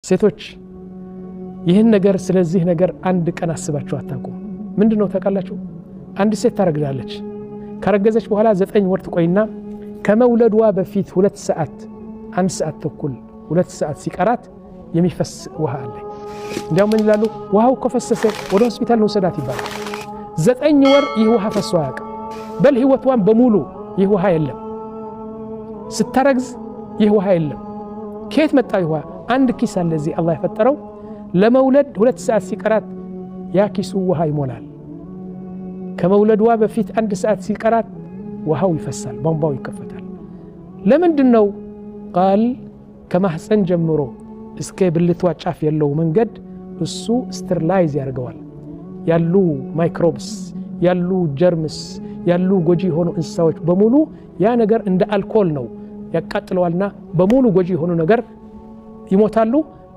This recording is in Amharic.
ሴቶች ይህን ነገር ስለዚህ ነገር አንድ ቀን አስባችሁ አታውቁም? ምንድነው ታውቃላችሁ? አንድ ሴት ታረግዛለች። ካረገዘች በኋላ 9 ወር ትቆይና ከመውለዷ በፊት 2 ሰዓት 1 ሰዓት ተኩል 2 ሰዓት ሲቀራት የሚፈስ ውሃ አለ። እንዲያው ምን ይላሉ? ውሃው ከፈሰሰ ወደ ሆስፒታል እንውሰዳት ይባላል። 9 ወር ይህ ውሃ ፈሶ አያውቅም። በል ህይወቷን በሙሉ ይህ ውሃ የለም። ስታረግዝ ይህ ውሃ የለም። ከየት መጣ ይህ ውሃ? አንድ ኪስ አለ እዚህ አላህ የፈጠረው። ለመውለድ 2 ሰዓት ሲቀራት ያ ኪሱ ውሃ ይሞላል። ከመውለዷ በፊት 1 ሰዓት ሲቀራት ውሃው ይፈሳል፣ ቧንቧው ይከፈታል። ለምንድነው? ቃል ከማህፀን ጀምሮ እስከ ብልቷ ጫፍ ያለው መንገድ እሱ ስተርላይዝ ያደርገዋል። ያሉ ማይክሮብስ ያሉ ጀርምስ ያሉ ጎጂ የሆኑ እንስሳዎች በሙሉ ያ ነገር እንደ አልኮል ነው ያቃጥለዋልና በሙሉ ጎጂ የሆኑ ነገር ይሞታሉ።